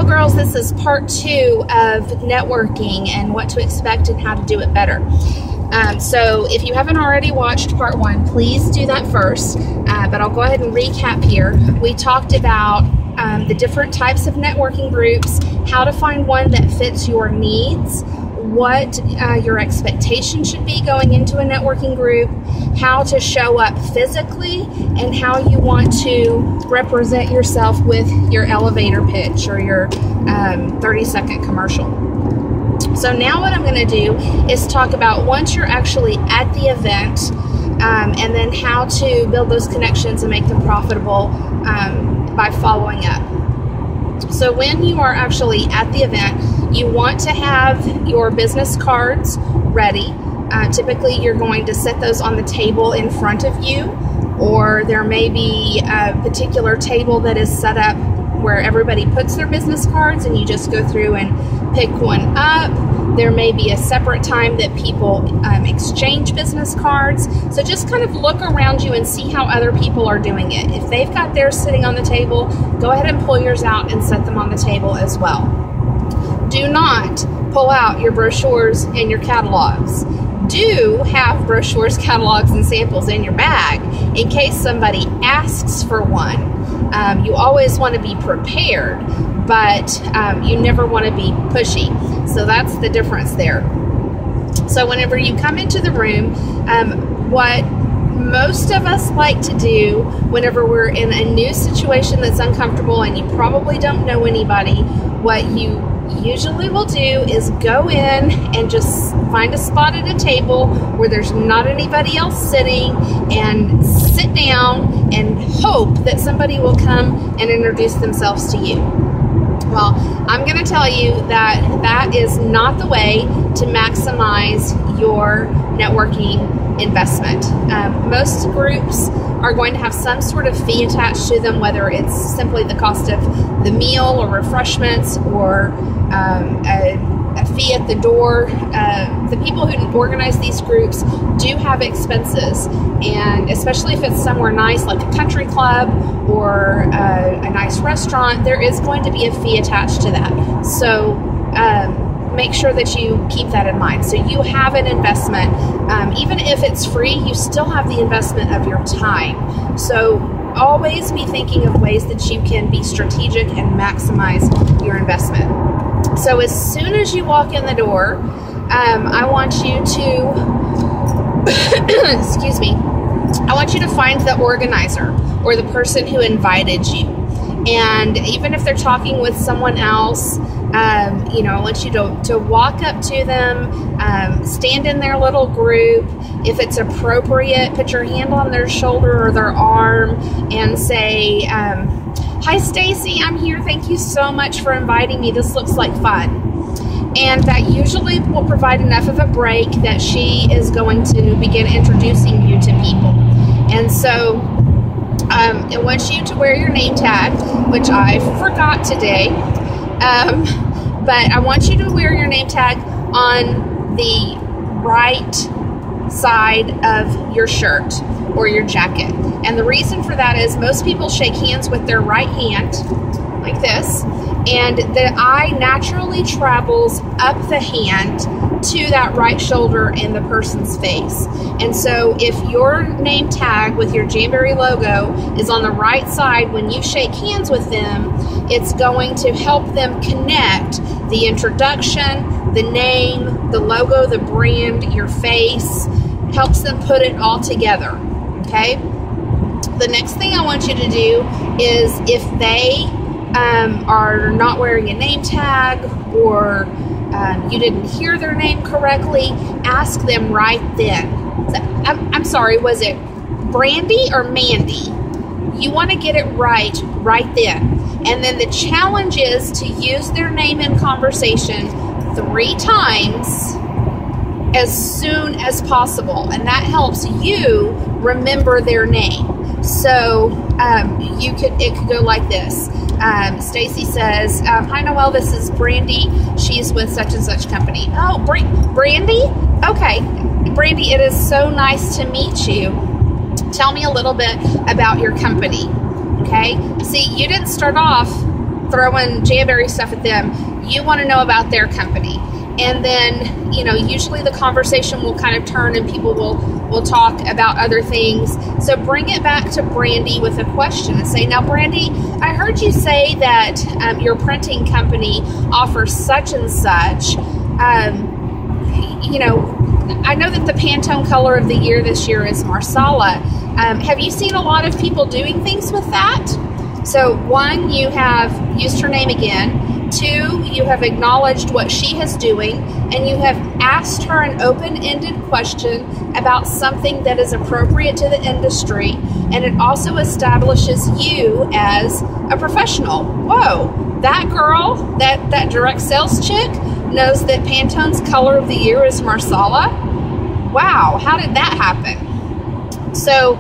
girls, this is part 2 of networking and what to expect and how to do it better. So if you haven't already watched part 1, please do that first, but I'll go ahead and recap here. We talked about the different types of networking groups, how to find one that fits your needs, what your expectation should be going into a networking group, how to show up physically, and how you want to represent yourself with your elevator pitch or your 30-second commercial. So now what I'm going to do is talk about once you're actually at the event, and then how to build those connections and make them profitable by following up. So when you are actually at the event, you want to have your business cards ready. Typically, you're going to set those on the table in front of you, or there may be a particular table that is set up where everybody puts their business cards and you just go through and pick one up. There may be a separate time that people exchange business cards. So just kind of look around you and see how other people are doing it. If they've got theirs sitting on the table, go ahead and pull yours out and set them on the table as well. Do not pull out your brochures and your catalogs. Do have brochures, catalogs, and samples in your bag in case somebody asks for one. You always want to be prepared, but you never want to be pushy. So that's the difference there. So whenever you come into the room, what most of us like to do whenever we're in a new situation that's uncomfortable and you probably don't know anybody, what you usually will do is go in and just find a spot at a table where there's not anybody else sitting and sit down and hope that somebody will come and introduce themselves to you. Well, I'm going to tell you that that is not the way to maximize your networking investment. Most groups are going to have some sort of fee attached to them, whether it's simply the cost of the meal or refreshments or a fee at the door. The people who organize these groups do have expenses, and especially if it's somewhere nice like a country club or a nice restaurant, there is going to be a fee attached to that. So make sure that you keep that in mind. So you have an investment. Even if it's free, you still have the investment of your time. So always be thinking of ways that you can be strategic and maximize your investment. So as soon as you walk in the door, I want you to, excuse me, I want you to find the organizer or the person who invited you. And even if they're talking with someone else, I want you to walk up to them, stand in their little group. If it's appropriate, put your hand on their shoulder or their arm and say, "Hi, Stacy, I'm here. Thank you so much for inviting me. This looks like fun." And that usually will provide enough of a break that she is going to begin introducing you to people. And so I want you to wear your name tag, which I forgot today. But I want you to wear your name tag on the right side of your shirt or your jacket. And the reason for that is most people shake hands with their right hand like this, and the eye naturally travels up the hand to that right shoulder in the person's face. And so if your name tag with your Jamberry logo is on the right side when you shake hands with them, it's going to help them connect the introduction, the name, the logo, the brand, your face, helps them put it all together, okay? The next thing I want you to do is if they are not wearing a name tag or you didn't hear their name correctly, ask them right then. I'm sorry, was it Brandy or Mandy? You want to get it right then. And then the challenge is to use their name in conversation 3 times as soon as possible. And that helps you remember their name. So it could go like this. Stacy says, "Hi Noel, this is Brandy. She's with such and such company." "Oh, Brandy? Okay. Brandy, it is so nice to meet you. Tell me a little bit about your company." Okay? See, you didn't start off throwing Jamberry stuff at them. You want to know about their company. And then, you know, usually the conversation will kind of turn and people will talk about other things. So bring it back to Brandy with a question and say, now, Brandy, I heard you say that your printing company offers such and such. You know, I know that the Pantone color of the year this year is Marsala. Have you seen a lot of people doing things with that? So 1, you have used her name again. 2, you have acknowledged what she is doing, and you have asked her an open-ended question about something that is appropriate to the industry, and it also establishes you as a professional. Whoa, that girl, that direct sales chick, knows that Pantone's color of the year is Marsala? Wow, how did that happen? So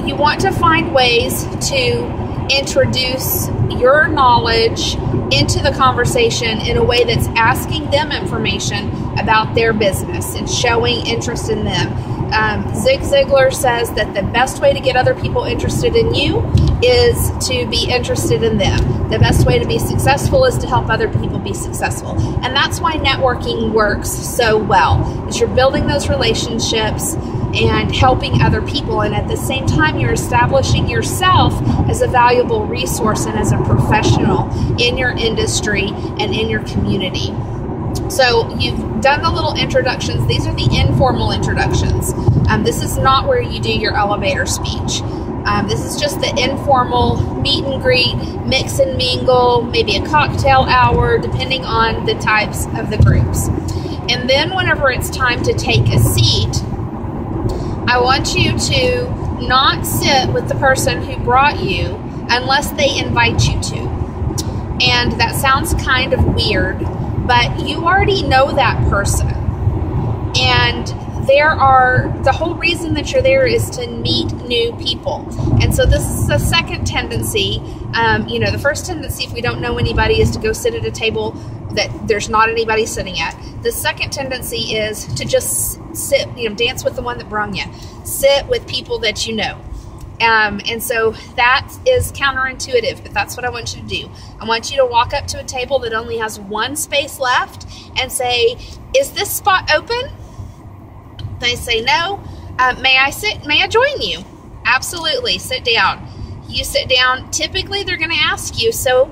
you want to find ways to introduce your knowledge into the conversation in a way that's asking them information about their business and showing interest in them. Zig Ziglar says that the best way to get other people interested in you is to be interested in them. The best way to be successful is to help other people be successful. And that's why networking works so well, is you're building those relationships and helping other people, and at the same time you're establishing yourself as a valuable resource and as a professional in your industry and in your community. So you've done the little introductions. These are the informal introductions. This is not where you do your elevator speech. This is just the informal meet and greet, mix and mingle, maybe a cocktail hour, depending on the types of the groups. And then whenever it's time to take a seat, I want you to not sit with the person who brought you unless they invite you to. And that sounds kind of weird, but you already know that person. And the whole reason that you're there is to meet new people. And so this is the second tendency. You know, the first tendency, if we don't know anybody, is to go sit at a table that there's not anybody sitting at. The second tendency is to just sit, you know, dance with the one that brung you. Sit with people that you know. And so that is counterintuitive, but that's what I want you to do. I want you to walk up to a table that only has one space left and say, is this spot open? They say no. May I sit? May I join you? Absolutely. Sit down. You sit down. Typically, they're going to ask you, so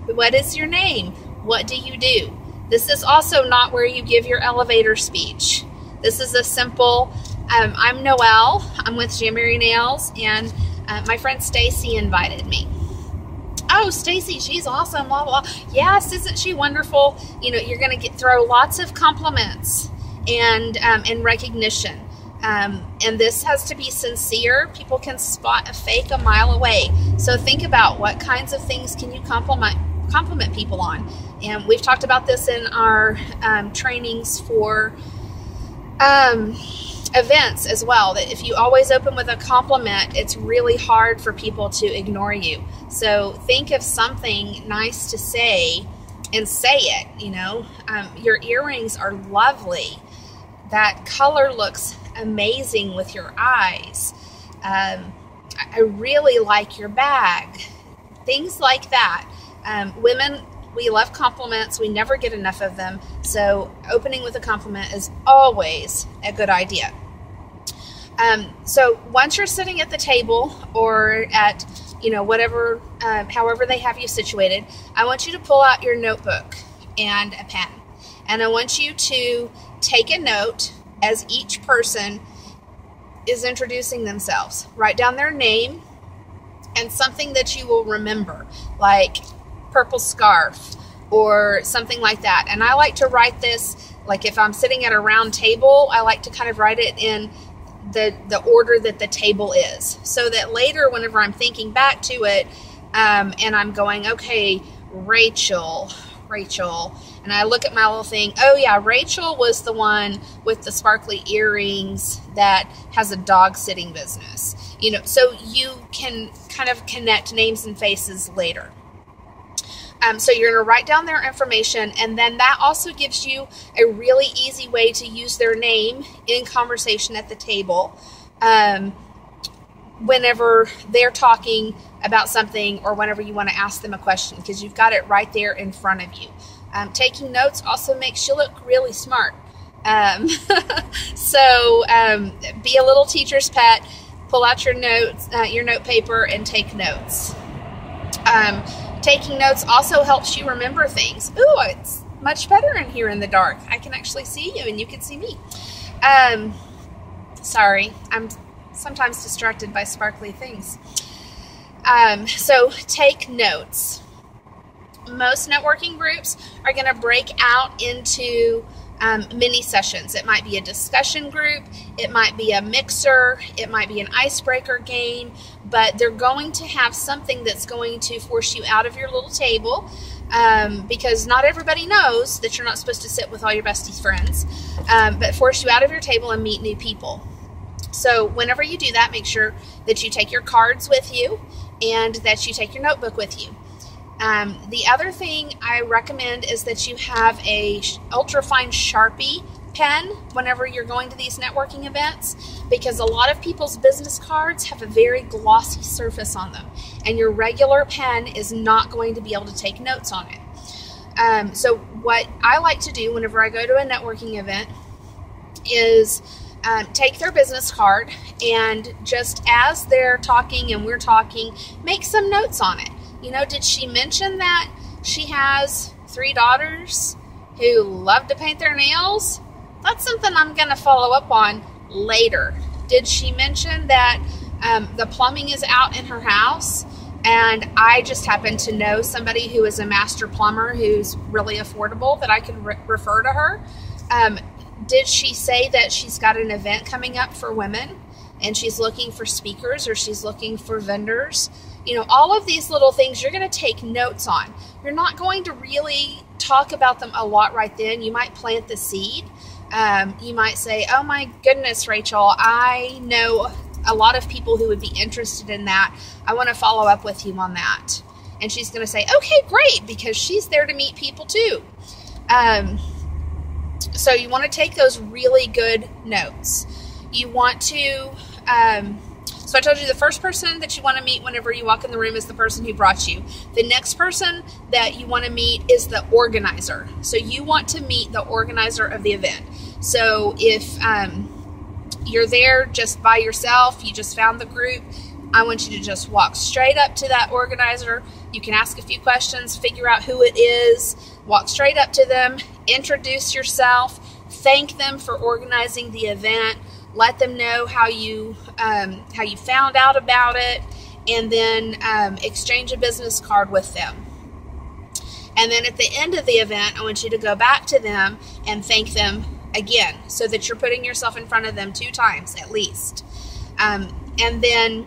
what is your name? What do you do? This is also not where you give your elevator speech. This is a simple, I'm Noel. I'm with Jamberry Nails, and my friend Stacy invited me. Oh, Stacy, she's awesome, blah, blah. Yes, isn't she wonderful? You know, you're going to throw lots of compliments and recognition. And this has to be sincere. People can spot a fake a mile away. So think about what kinds of things can you compliment people on. And we've talked about this in our trainings for events as well, that if you always open with a compliment, it's really hard for people to ignore you. So think of something nice to say and say it. You know, your earrings are lovely. That color looks amazing with your eyes. I really like your bag. Things like that. Women, we love compliments. We never get enough of them. So opening with a compliment is always a good idea. So once you're sitting at the table or at, you know, whatever, however they have you situated, I want you to pull out your notebook and a pen. And I want you to take a note as each person is introducing themselves. Write down their name and something that you will remember, like purple scarf or something like that. And I like to write this, like if I'm sitting at a round table, I like to kind of write it in the order that the table is, so that later whenever I'm thinking back to it, and I'm going, okay, Rachel, and I look at my little thing, oh yeah, Rachel was the one with the sparkly earrings that has a dog sitting business. You know, so you can kind of connect names and faces later. So you're going to write down their information, and then that also gives you a really easy way to use their name in conversation at the table whenever they're talking about something, or whenever you want to ask them a question, because you've got it right there in front of you. Taking notes also makes you look really smart. So be a little teacher's pet. Pull out your notes, your note paper, and take notes. Taking notes also helps you remember things. Ooh, it's much better in here in the dark. I can actually see you and you can see me. Sorry, I'm sometimes distracted by sparkly things. So take notes. Most networking groups are going to break out into mini sessions. It might be a discussion group, it might be a mixer, it might be an icebreaker game, but they're going to have something that's going to force you out of your little table, because not everybody knows that you're not supposed to sit with all your besties' friends, but force you out of your table and meet new people. So whenever you do that, make sure that you take your cards with you and that you take your notebook with you. The other thing I recommend is that you have a ultrafine Sharpie pen whenever you're going to these networking events, because a lot of people's business cards have a very glossy surface on them, and your regular pen is not going to be able to take notes on it. So what I like to do whenever I go to a networking event is take their business card, and just as they're talking and we're talking, make some notes on it. You know, did she mention that she has 3 daughters who love to paint their nails? That's something I'm going to follow up on later. Did she mention that the plumbing is out in her house, and I just happen to know somebody who is a master plumber who's really affordable that I can refer to her? Did she say that she's got an event coming up for women and she's looking for speakers, or she's looking for vendors? You know, all of these little things you're going to take notes on. You're not going to really talk about them a lot right then. You might plant the seed. You might say, oh my goodness, Rachel, I know a lot of people who would be interested in that. I want to follow up with you on that. And she's going to say, okay, great, because she's there to meet people too. So you want to take those really good notes. You want to... So I told you the first person that you want to meet whenever you walk in the room is the person who brought you. The next person that you want to meet is the organizer. So you want to meet the organizer of the event. So if you're there just by yourself, you just found the group, I want you to just walk straight up to that organizer. You can ask a few questions, figure out who it is, walk straight up to them, introduce yourself, thank them for organizing the event, let them know how you found out about it, and then exchange a business card with them. And then at the end of the event, I want you to go back to them and thank them again, so that you're putting yourself in front of them 2 times at least. And then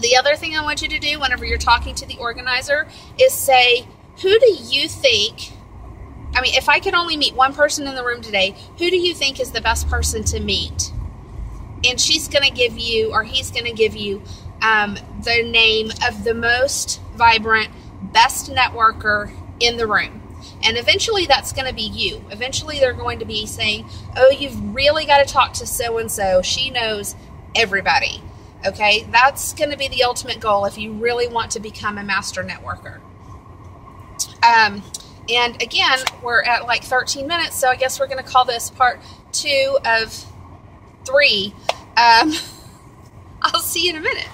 the other thing I want you to do whenever you're talking to the organizer is say, who do you think, I mean, if I could only meet one person in the room today, who do you think is the best person to meet? And she's going to give you, or he's going to give you, the name of the most vibrant, best networker in the room. And eventually that's going to be you. Eventually they're going to be saying, oh, you've really got to talk to so-and-so. She knows everybody. Okay, that's going to be the ultimate goal if you really want to become a master networker. And again, we're at like 13 minutes, so I guess we're going to call this part 2 of 3. I'll see you in a minute.